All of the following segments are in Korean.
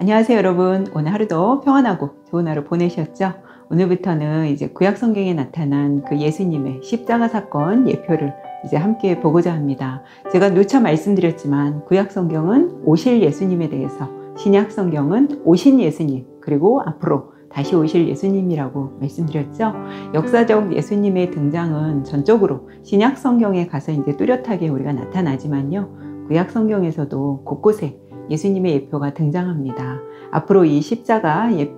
안녕하세요, 여러분. 오늘 하루도 평안하고 좋은 하루 보내셨죠? 오늘부터는 이제 구약 성경에 나타난 그 예수님의 십자가 사건 예표를 이제 함께 보고자 합니다. 제가 누차 말씀드렸지만 구약 성경은 오실 예수님에 대해서, 신약 성경은 오신 예수님, 그리고 앞으로 다시 오실 예수님이라고 말씀드렸죠. 역사적 예수님의 등장은 전적으로 신약 성경에 가서 이제 뚜렷하게 우리가 나타나지만요, 구약 성경에서도 곳곳에 예수님의 예표가 등장합니다. 앞으로 이 십자가의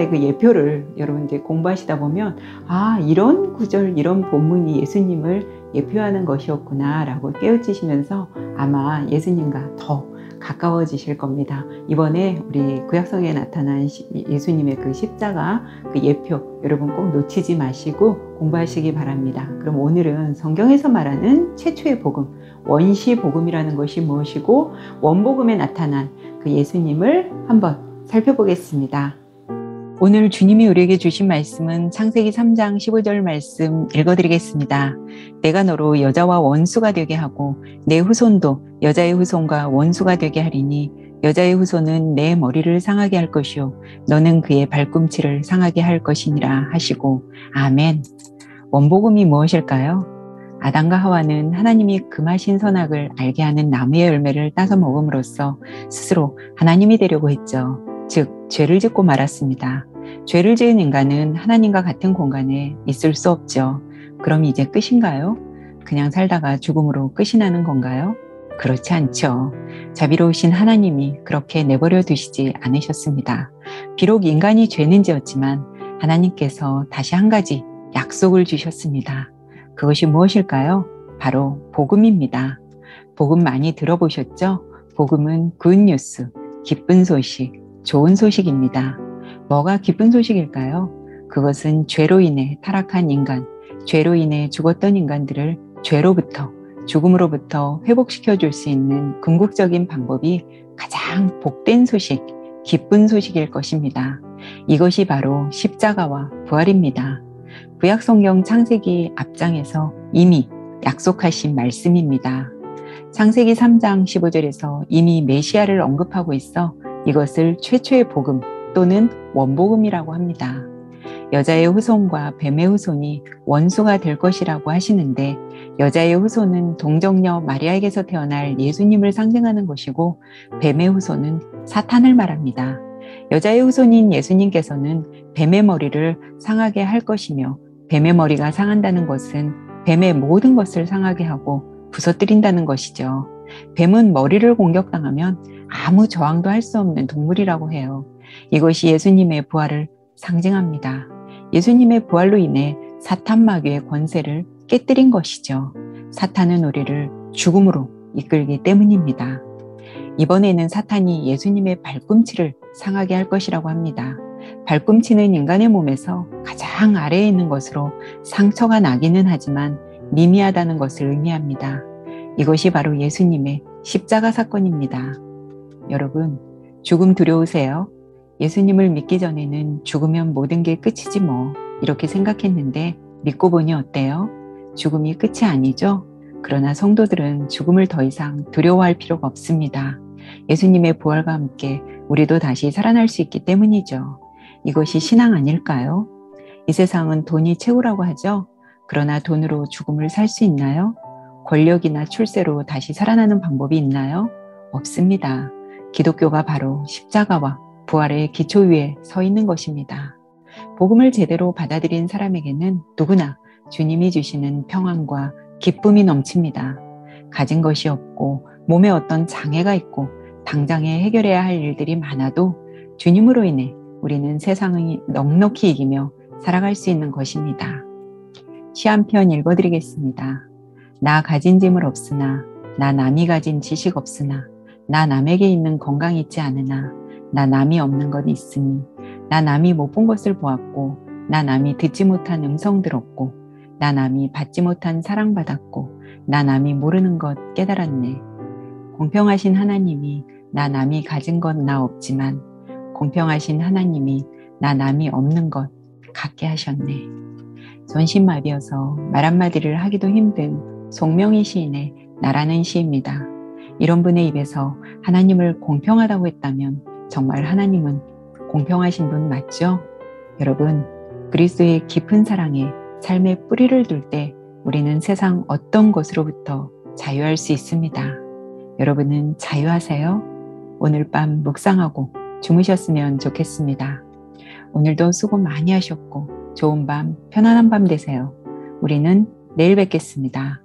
그 예표를 여러분 이제 공부하시다 보면, 이런 구절, 이런 본문이 예수님을 예표하는 것이었구나 라고 깨우치시면서 아마 예수님과 더 가까워지실 겁니다. 이번에 우리 구약성에 나타난 예수님의 그 십자가 그 예표, 여러분 꼭 놓치지 마시고 공부하시기 바랍니다. 그럼 오늘은 성경에서 말하는 최초의 복음, 원시 복음이라는 것이 무엇이고 원복음에 나타난 그 예수님을 한번 살펴보겠습니다. 오늘 주님이 우리에게 주신 말씀은 창세기 3장 15절 말씀 읽어드리겠습니다. 내가 너로 여자와 원수가 되게 하고 내 후손도 여자의 후손과 원수가 되게 하리니 여자의 후손은 내 머리를 상하게 할 것이요 너는 그의 발꿈치를 상하게 할 것이니라 하시고, 아멘. 원복음이 무엇일까요? 아담과 하와는 하나님이 금하신 선악을 알게 하는 나무의 열매를 따서 먹음으로써 스스로 하나님이 되려고 했죠. 즉 죄를 짓고 말았습니다. 죄를 지은 인간은 하나님과 같은 공간에 있을 수 없죠. 그럼 이제 끝인가요? 그냥 살다가 죽음으로 끝이 나는 건가요? 그렇지 않죠. 자비로우신 하나님이 그렇게 내버려 두시지 않으셨습니다. 비록 인간이 죄는 지었지만 하나님께서 다시 한 가지 약속을 주셨습니다. 그것이 무엇일까요? 바로 복음입니다. 복음 많이 들어보셨죠? 복음은 굿뉴스, 기쁜 소식, 좋은 소식입니다. 뭐가 기쁜 소식일까요? 그것은 죄로 인해 타락한 인간, 죄로 인해 죽었던 인간들을 죄로부터, 죽음으로부터 회복시켜 줄 수 있는 궁극적인 방법이 가장 복된 소식, 기쁜 소식일 것입니다. 이것이 바로 십자가와 부활입니다. 구약 성경 창세기 앞장에서 이미 약속하신 말씀입니다. 창세기 3장 15절에서 이미 메시아를 언급하고 있어 이것을 최초의 복음 또는 원복음이라고 합니다. 여자의 후손과 뱀의 후손이 원수가 될 것이라고 하시는데, 여자의 후손은 동정녀 마리아에게서 태어날 예수님을 상징하는 것이고 뱀의 후손은 사탄을 말합니다. 여자의 후손인 예수님께서는 뱀의 머리를 상하게 할 것이며, 뱀의 머리가 상한다는 것은 뱀의 모든 것을 상하게 하고 부서뜨린다는 것이죠. 뱀은 머리를 공격당하면 아무 저항도 할 수 없는 동물이라고 해요. 이것이 예수님의 부활을 상징합니다. 예수님의 부활로 인해 사탄 마귀의 권세를 깨뜨린 것이죠. 사탄은 우리를 죽음으로 이끌기 때문입니다. 이번에는 사탄이 예수님의 발꿈치를 상하게 할 것이라고 합니다. 발꿈치는 인간의 몸에서 가장 아래에 있는 것으로 상처가 나기는 하지만 미미하다는 것을 의미합니다. 이것이 바로 예수님의 십자가 사건입니다. 여러분, 죽음 두려우세요? 예수님을 믿기 전에는 죽으면 모든 게 끝이지 뭐 이렇게 생각했는데 믿고 보니 어때요? 죽음이 끝이 아니죠? 그러나 성도들은 죽음을 더 이상 두려워할 필요가 없습니다. 예수님의 부활과 함께 우리도 다시 살아날 수 있기 때문이죠. 이것이 신앙 아닐까요? 이 세상은 돈이 최고라고 하죠? 그러나 돈으로 죽음을 살 수 있나요? 권력이나 출세로 다시 살아나는 방법이 있나요? 없습니다. 기독교가 바로 십자가와 부활의 기초 위에 서 있는 것입니다. 복음을 제대로 받아들인 사람에게는 누구나 주님이 주시는 평안과 기쁨이 넘칩니다. 가진 것이 없고 몸에 어떤 장애가 있고 당장에 해결해야 할 일들이 많아도 주님으로 인해 우리는 세상을 넉넉히 이기며 살아갈 수 있는 것입니다. 시 한 편 읽어드리겠습니다. 나 가진 재물 없으나, 나 남이 가진 지식 없으나, 나 남에게 있는 건강 있지 않으나, 나 남이 없는 것 있으니, 나 남이 못 본 것을 보았고, 나 남이 듣지 못한 음성 들었고, 나 남이 받지 못한 사랑받았고, 나 남이 모르는 것 깨달았네. 공평하신 하나님이 나 남이 가진 것 나 없지만 공평하신 하나님이 나 남이 없는 것 갖게 하셨네. 전신마비여서 말 한마디를 하기도 힘든 송명희 시인의 나라는 시입니다. 이런 분의 입에서 하나님을 공평하다고 했다면 정말 하나님은 공평하신 분 맞죠? 여러분, 그리스도의 깊은 사랑에 삶의 뿌리를 둘 때 우리는 세상 어떤 것으로부터 자유할 수 있습니다. 여러분은 자유하세요? 오늘 밤 묵상하고 주무셨으면 좋겠습니다. 오늘도 수고 많이 하셨고 좋은 밤, 편안한 밤 되세요. 우리는 내일 뵙겠습니다.